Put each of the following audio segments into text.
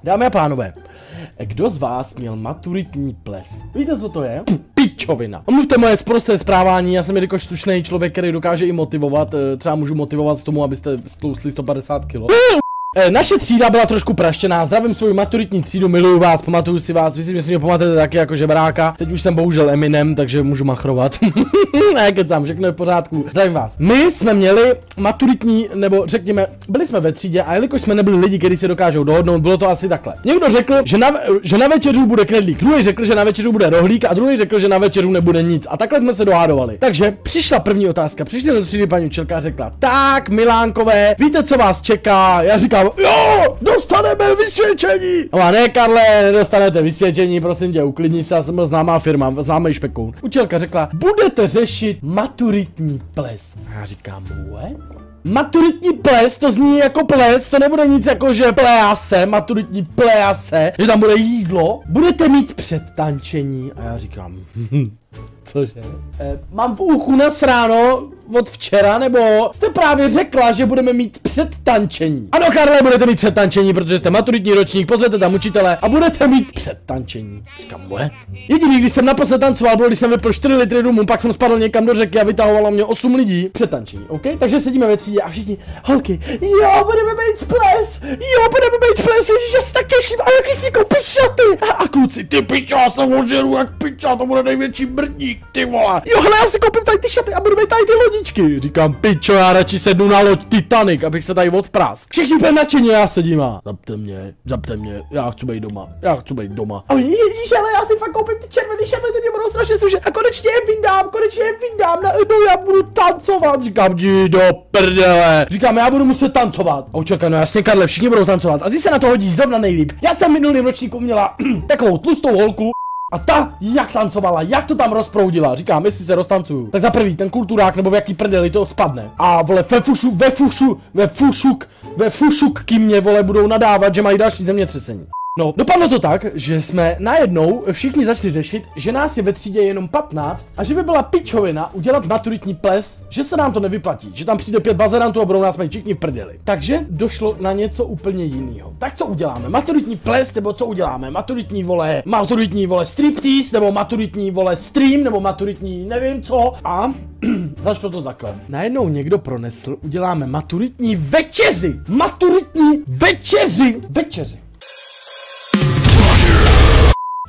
Dámy a pánové, kdo z vás měl maturitní ples? Víte, co to je? Pičovina. Omluvte moje sprosté zprávání, já jsem jelikož slušný člověk, který dokáže i motivovat, třeba můžu motivovat k tomu, abyste stloustli 150 kg. Naše třída byla trošku praštěná, zdravím svou maturitní třídu, miluju vás, pamatuju si vás, myslím, že si mě pamatujete taky jako žebráka. Teď už jsem bohužel Eminem, takže můžu machrovat. Ne, kecám, všechno je v pořádku. Zdravím vás. My jsme měli maturitní, nebo řekněme, byli jsme ve třídě a jelikož jsme nebyli lidi, kteří se dokážou dohodnout, bylo to asi takhle. Někdo řekl, že na večeřu bude knedlík, druhý řekl, že na večeřu bude rohlík a druhý řekl, že na večeřu nebude nic. A takhle jsme se dohádovali. Takže přišla první otázka, přišla do třídy paní učitelka a řekla: "Tak, Milánkové, víte, co vás čeká?" Já říkám: "Jo, dostaneme vysvědčení." A ne, Karle, nedostanete vysvědčení, prosím tě, uklidni se, já jsem byl známá firma, známý špekoun. Učitelka řekla: "Budete řešit maturitní ples." A já říkám: "What?" Maturitní ples, to zní jako ples, to nebude nic jako že please, maturitní please, že tam bude jídlo. Budete mít předtančení. A já říkám: "Cože? Mám v uchu nasráno od včera, nebo jste právě řekla, že budeme mít předtančení?" "Ano, Karle, budete mít předtančení, protože jste maturitní ročník, pozvete tam učitele a budete mít předtančení." Říkám: "What?" Jediný, když jsem naposled tancoval, bylo, když jsem vypil 4 litry rumu, pak jsem spadl někam do řeky a vytahovalo mě 8 lidí. Předtančení, OK? Takže sedíme ve třídě a všichni: "Holky, jo, budeme mít ples, jo, budeme mít ples, ježiš, já se tak těším, a jaký si koupíš šaty?" A kluci: "Ty pičo, já se ožeru jak piča, to bude největší mrdník, ty vole. Jo, hele, já si koupím tady ty šaty a budu mít tady ty lodičky." Říkám: "Pičo, já radši sednu na loď Titanic, abych se tady odprask." Všichni úplně nadšeně, já sedím a: "Zapte mě, já chci být doma, já chci být doma." A oni: "Ježíš, ale já si fakt koupím ty červený šaty, ty mě budou strašně slušet a konečně je vyndám, no já budu tancovat." Říkám: "Jdi do prdele." Říkám: "Já budu muset tancovat." A učitelka: "No jasně, Karle, všichni budou tancovat a ty se na to hodíš zrovna nejlíp. Já jsem minulým ročníku měla takovou tlustou holku a ta jak tancovala, jak to tam rozproudila." Říkám: "Jestli se roztancuju, tak za prvý ten kulturák nebo v jaký prdeli to spadne. A vole ve fušuk mě vole budou nadávat, že mají další zemětřesení." No, dopadlo to tak, že jsme najednou všichni začali řešit, že nás je ve třídě jenom 15 a že by byla pičovina udělat maturitní ples, že se nám to nevyplatí, že tam přijde 5 bazerantů a budou nás mají všichni v prdeli. Takže došlo na něco úplně jiného. Tak co uděláme? Maturitní ples, nebo co uděláme? Maturitní vole striptease, nebo maturitní vole stream, nebo maturitní nevím co. A začalo to takhle. Najednou někdo pronesl: "Uděláme maturitní večeři. Maturitní večeři.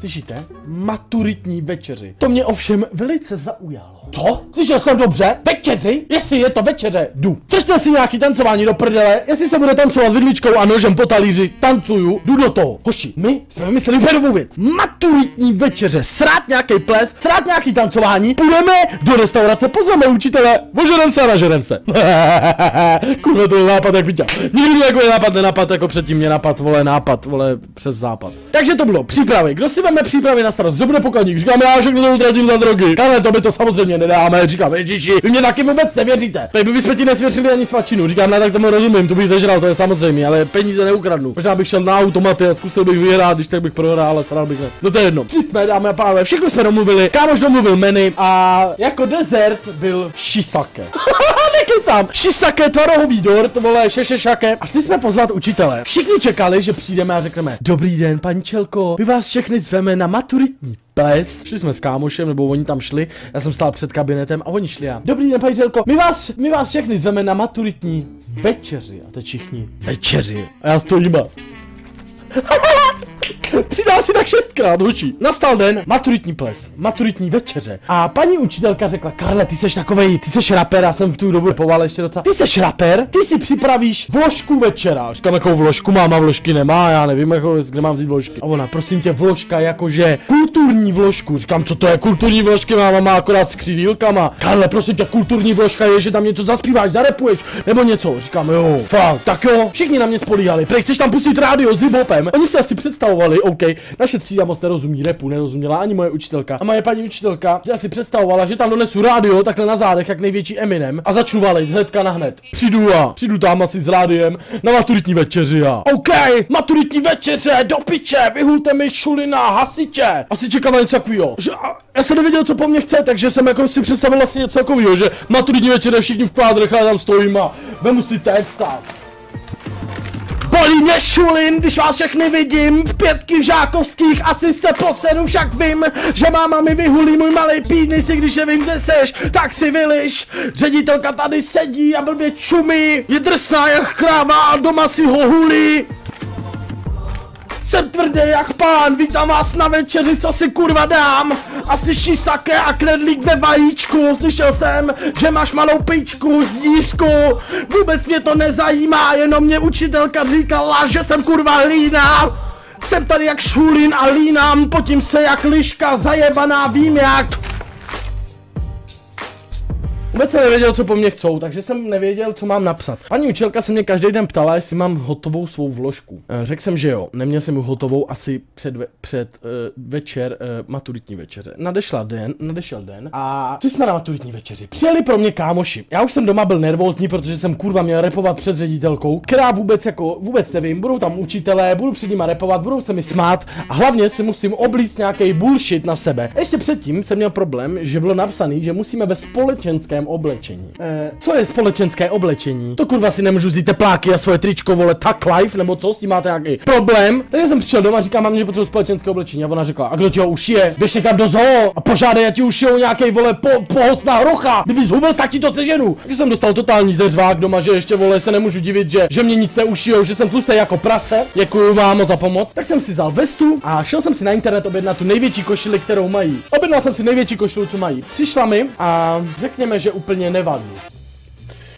Slyšíte? Maturitní večeři. To mě ovšem velice zaujalo. Co? Slyšel jsem dobře? Večeři? Jestli je to večeře, jdu. Chcete si nějaký tancování do prdele? Jestli se bude tancovat vidličkou a nožem po talíři, tancuju, jdu do toho. Hoši, my jsme vymysleli novou věc. Maturitní večeře, srát nějaký ples, srát nějaký tancování, půjdeme do restaurace, pozveme učitele, ožerem se a nažerem se." Kurva, to je nápad jak viděl. Nikdy jako nápad nenapad, jako předtím mě nápad vole přes západ. Takže to bylo přípravy. Kdo si veme přípravy na starost? Kdo bude pokladník? Říkám: "Já všechno to utratím za drogy." "Karle, to by to samozřejmě nedáme." Říkám: "Ježiši, vy mě taky vůbec nevěříte. Teď bychom ti nesvěřili ani svačinu." Říkám: "Ne, tak tomu rozumím, to bych zažral, to je samozřejmě, ale peníze neukradnu. Možná bych šel na automaty a zkusil bych vyhrát, když tak bych prohrál, ale sral bych ne." No to je jedno. Jsme, dámy a pánové, všechno jsme domluvili. Kámoš domluvil menu a jako dezert byl shiisake. Nekecám. Shiisake, tvarohový dort, vole, šešešake. A šli jsme pozvat učitele. Všichni čekali, že přijdeme a řekneme: "Dobrý den, paní Čelko, my vás všechny zveme na maturitní ples." Šli jsme s kámošem, nebo oni tam šli, já jsem stál před kabinetem a oni šli a: "Dobrý den, paní Čelko, my vás všechny zveme na maturitní večeři." A teď všichni: "Večeři." A já stojím a přidal si tak 6krát, hoši. Nastal den, maturitní ples, maturitní večeře. A paní učitelka řekla: "Karle, ty seš rapper." Já jsem v tu dobu poval ještě docela: "Ty seš rapper, ty si připravíš vložku večera." Říkám: "Jakou vložku mám a vložky nemá, já nevím, jako, kde mám vzít vložky." A ona: "Prosím tě, vložka jakože kulturní vložku." Říkám: "Co to je kulturní vložky, máma má akorát s křidílkama." "Karle, prosím tě, kulturní vložka je, že tam něco zaspíváš, zarepuješ, nebo něco." Říkám: "Jo, fakt, tak jo." Všichni na mě spolíhali: "Prej, chceš tam pustit rádio s hip-hopem?" Oni si asi představovali, OK, naše třída moc nerozumí repu, nerozuměla ani moje učitelka. A moje paní učitelka si asi představovala, že tam donesu rádio takhle na zádech, jak největší Eminem, a začnu valit hnedka na hned. Přijdu tam asi s rádiem na maturitní večeři a OK, maturitní večeře, do piče, vyhulte mi šulina, hasiče. Asi čekala něco takovýho. Já jsem nevěděl, co po mně chce, takže jsem jako si představil asi něco takovýho, že maturitní večeře, všichni v kvádrech a já tam stojím a vemu si text a Bolí mě šulin, když vás všechny vidím, v pětky v žákovských, asi se poseru, však vím, že máma mi vyhulí můj malej pídny, si když nevím, kde seš, tak si vyliš. Ředitelka tady sedí a blbě čumí, je drsná jak kráva a doma si ho hulí. Jsem tvrdý jak pán, vítám vás na večeři, co si kurva dám. Asi šisaké a knedlík ve vajíčku. Slyšel jsem, že máš malou pičku z dířku. Vůbec mě to nezajímá, jenom mě učitelka říkala, že jsem kurva líná. Jsem tady jak šulín a línám, potím se jak liška zajebaná, vím jak. Vůbec jsem nevěděl, co po mně chcou, takže jsem nevěděl, co mám napsat. Paní učitelka se mě každý den ptala, jestli mám hotovou svou vložku. Řekl jsem, že jo, neměl jsem ji hotovou asi před večer maturitní večeře. Nadešel den a co jsme na maturitní večeři. Přijeli pro mě kámoši. Já už jsem doma byl nervózní, protože jsem kurva měl repovat před ředitelkou, která vůbec nevím, budou tam učitelé, budu před nima repovat, budou se mi smát a hlavně si musím oblíct nějaký bullshit na sebe. Ještě předtím jsem měl problém, že bylo napsaný, že musíme ve společenském oblečení. Co je společenské oblečení? To kurva si nemůžu vzít tepláky a svoje tričko, vole, tak life, nebo co, s tím máte nějaký problém? Takže jsem přišel doma a říkám, mám, že potřebuji společenské oblečení a ona řekla, a kdo ti ho ušije? Běž někam do zoo a požádej, ať ti ušijou nějaký, vole, pohost na hrocha. Kdyby zhubil, tak ti to seženu. Takže jsem dostal totální zeřvák doma, že ještě, vole, se nemůžu divit, že mě nic neušijou, že jsem tlustý jako prase. Děkuju mámo za pomoc. Tak jsem si vzal vestu a šel jsem si na internet objednat tu největší košili, kterou mají. Objednal jsem si největší košili, co mají. Přišla mi a řekněme, že úplně nevadí.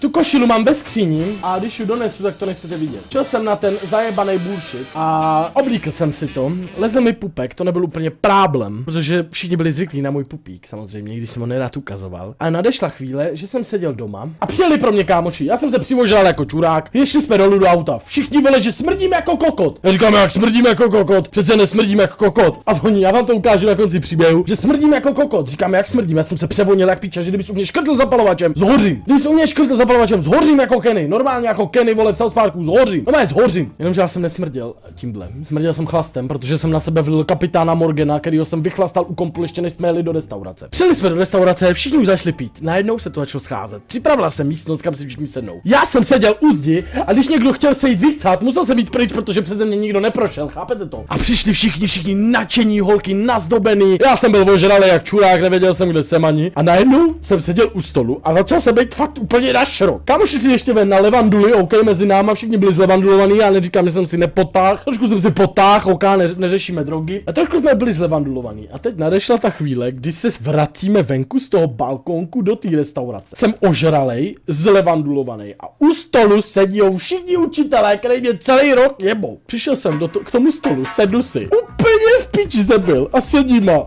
Tu košilu mám ve skříni a když ji donesu, tak to nechcete vidět. Šel jsem na ten zajebaný bullshit a oblíkl jsem si to. Lezl mi pupek, to nebyl úplně problém, protože všichni byli zvyklí na můj pupík, samozřejmě, když jsem ho nerad ukazoval. A nadešla chvíle, že jsem seděl doma a přijeli pro mě kámoši. Já jsem se přivožral jako čurák, šli jsme dolů do auta. Všichni vole, že smrdím jako kokot. Já říkám, jak smrdím jako kokot, přece nesmrdím jako kokot. A oni, já vám to ukážu na konci příběhu, že smrdím jako kokot. Říkám, jak smrdím, já jsem se převonil jak píča, že kdybys u mě škrtl zapalovačem, zhořím. Kdybys u mě škrtl zapalovačem, zhořím jako Kenny, normálně jako Kenny, vole, v South Parku, zhořím. No zhořím. Jenomže já jsem nesmrděl tímhle. Smrděl jsem chlastem, protože jsem na sebe vlil kapitána Morgana, kterýho jsem vychlastal u komplu, ještě než jsme jeli do restaurace. Přijeli jsme do restaurace, všichni už začali pít. Najednou se to začalo scházet. Připravila jsem místnost, kam si všichni sednou. Já jsem seděl u zdi a když někdo chtěl se jít vychcát, musel jsem jít pryč, protože přeze mě nikdo neprošel, chápete to? A přišli všichni nadšení holky, nazdobený. Já jsem byl ožralý jak čurák, nevěděl jsem, kde jsem ani. A najednou jsem seděl u stolu a začal jsem být fakt úplně na šrok. Kámoši si ještě ven na levanduli, OK, mezi náma všichni byli zlevandulovaní, já neříkám, že jsem si nepotáhl, trošku jsem si potáhl, OK, neřešíme drogy, a trošku jsme byli zlevandulovaní. A teď nadešla ta chvíle, kdy se vracíme venku z toho balkónku do té restaurace. Jsem ožralej, zlevandulovaný a u stolu sedí všichni učitelé, který mě celý rok jebou. Přišel jsem k tomu stolu, sednu si, úplně v piči jsem byl a sedím a...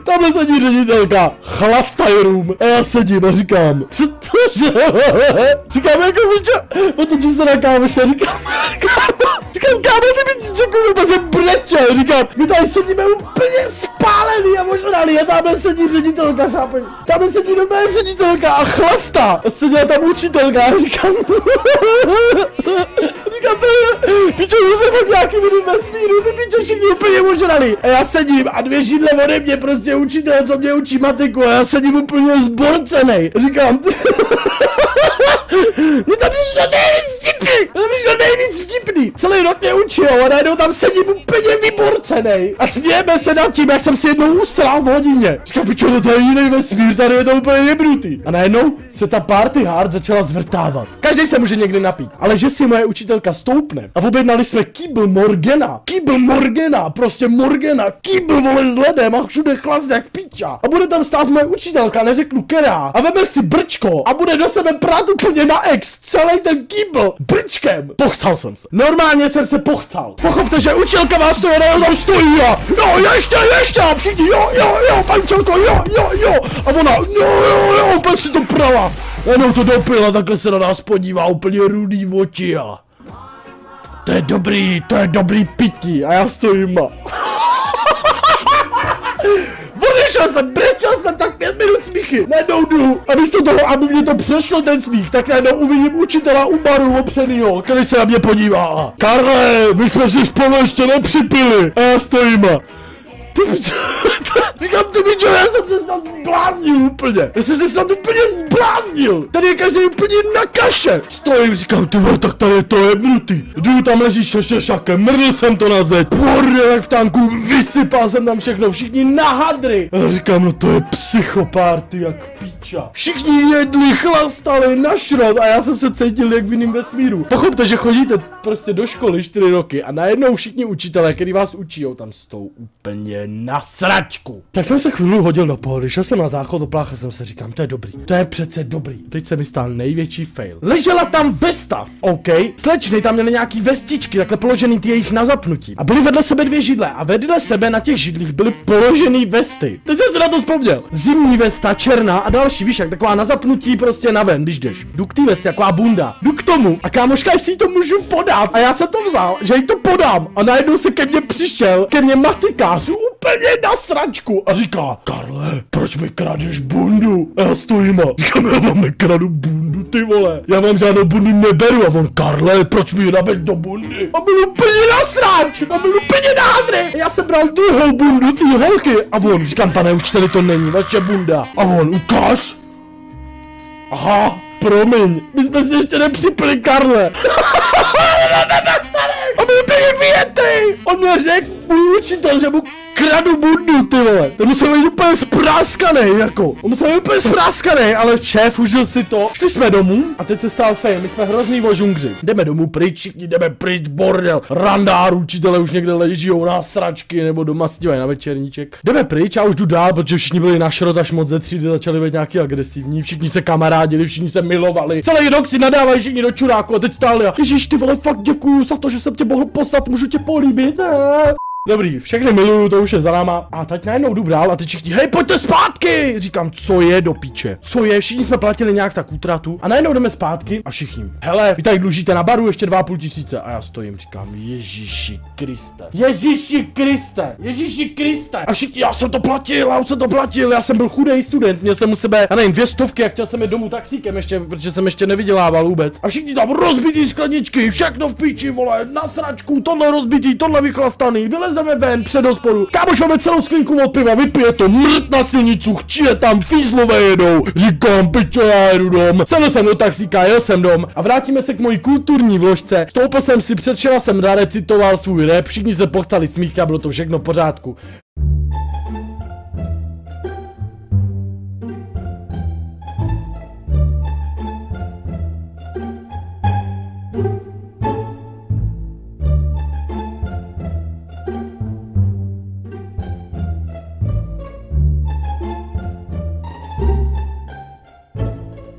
Tamhle sedí ředitelka, chlastaj room. A já sedím a říkám, co to že? Říkám jako pičo, otočím se na kámoše, říkám kámo, ty mi kurva jsem brečel, říkám, my tady sedíme úplně spálený a ožralý a tamhle sedí ředitelka, chápeš? Tamhle sedí normální ředitelka a chlasta. A seděla tam učitelka a říkám, pičo, my jsme fakt nějaký minut vesmíru, ty pičo, všichni úplně ožralí. A já sedím a 2 židle ode mě, prostě učitel, co mě učí matiku a já sedím úplně zborcenej. Říkám, mě tam přišlo nejvíc vtipný. Celý rok mě učil a najednou tam sedím úplně vyborcenej. A smějeme se nad tím, jak jsem si jednou usral v hodině. Říkám, pičo, no to je jiný vesmír, tady je to úplně jebnutý. A najednou se ta party hard začala zvrtávat. Každý se může někdy napít, ale že si moje učitelka stoupne a objednali jsme kýbl Morgana, prostě Morgana, kýbl vole s ledem a všude chlast jak piča. A bude tam stát moje učitelka, neřeknu která, a veme si brčko a bude do sebe prát úplně na ex, celý ten kýbl brčkem. Pochcal jsem se. Normálně jsem se pochcal. Pochopte, že učitelka vás to jenom tam stojí a jo, ještě, a všichni, jo, pančelko, jo. A ona, jo, úplně si to prala. Jenom to dopila, takhle se na nás podívá, úplně rudý oči a... To je dobrý pití a já stojím a... Odešel jsem, brečel jsem tak 5 minut smíchy, najednou jdu a místo toho, aby mě to přešlo ten smích, tak najednou uvidím učitela u baru opřenýho, který se na mě podívá. Karle, my jsme si spolu ještě nepřipili a já stojím a... Ty pičo, říkám, ty pičo, já jsem se snad zbláznil úplně. Já jsem se snad úplně zbláznil. Tady je každý úplně na kaše. Stojím, říkám, ty vole, tak tady je to jebnutý. Jdu tam leží šakem, mrdl jsem to na zeď. Bordel jak v tanku, vysypal jsem tam všechno, všichni na hadry. A říkám, no to je psychopárty jak píča. Všichni jedli, chlastali na šrot a já jsem se cítil jak v jiným vesmíru. Pochopte, že chodíte prostě do školy 4 roky a najednou všichni učitelé, který vás učijou, tam stou úplně na sračku. Tak jsem se chvíli hodil do pohody, šel jsem na záchod, opláchl jsem se, říkám, to je dobrý, to je přece dobrý. Teď se mi stál největší fail. Ležela tam vesta, OK, slečny tam měly nějaký vestičky, takhle položený ty jejich na zapnutí. A byly vedle sebe 2 židle a vedle sebe na těch židlích byly položený vesty. Teď jsem se na to vzpomněl. Zimní vesta, černá a další, víš, jak taková na zapnutí prostě na ven, když jdeš. Jdu k té vestě, taková bunda. Jdu k tomu a kámoška, jestli jí to můžu podat. A já jsem to vzal, že jí to podám. A najednou se ke mně přišel, ke mně matikář, úplně na sračku. A říká, Karle, proč mi kradeš bundu? A já stojím a říkám, já vám nekradu bundu, ty vole. Já vám žádnou bundu neberu. A on, Karle, proč mi ji nabeď do bundy? A byl úplně na srač. A byl úplně na hadry. Já jsem bral druhou bundu ty holky. A on, říkám, pane učiteli, to není vaše bunda. A on, ukáž. Aha, promiň, my jsme si ještě nepřipili, Karle. A byl úplně vyjetej. On mě řekl, můj učitel, že mu kradu bundu, ty vole. Ten musel být úplně spráskanej, jako. On musel být úplně spráskanej, ale šéf užil si to. Šli jsme domů a teď se stál fail, my jsme hrozný vožungři. Jdeme domů pryč, všichni jdeme pryč, bordel. Randár, učitele už někde ležijou na sračky nebo doma stívají na večerníček. Jdeme pryč a už jdu dál, protože všichni byli na šrot až moc ze třídy, začali být nějaký agresivní. Všichni se kamarádili, všichni se milovali. Celý rok si nadávají všichni do čuráku a teď stáli a ježiš, ty vole, fakt děkuju za to, že jsem tě mohl poslat, můžu tě políbit. Dobrý, všechny miluju, to už je za náma. A teď najednou jdu dál a ty všichni, hej, pojďte zpátky! Říkám, co je do píče? Co je? Všichni jsme platili nějak tak útratu. A najednou jdeme zpátky a všichni, hele, vy tady dlužíte na baru ještě 2,5 tisíce. A já stojím, říkám, Ježíši Kriste. Ježíši Kriste. Ježíši Kriste. A všichni, já už jsem to platil, já jsem byl chudej student, měl jsem u sebe, já nevím, 200, a chtěl jsem jít domů taxíkem ještě, protože jsem ještě nevydělával vůbec. A všichni tam rozbitý skleničky, všechno v píči, vole, na sračku, tohle rozbitý, tohle vychlastaný, vylezeme ven před hospodu. Kámoš, máme celou sklinku od piva, vypije to, mrt na silnicu, chčije tam, fízlové jedou. Říkám, pičo, já jedu dom. Sedl jsem do taxíka, jel jsem dom a vrátíme se k mojí kulturní vložce. Stoupil jsem si, předčela jsem recitoval svůj rap, všichni se pochtali smíchy a bylo to všechno v pořádku.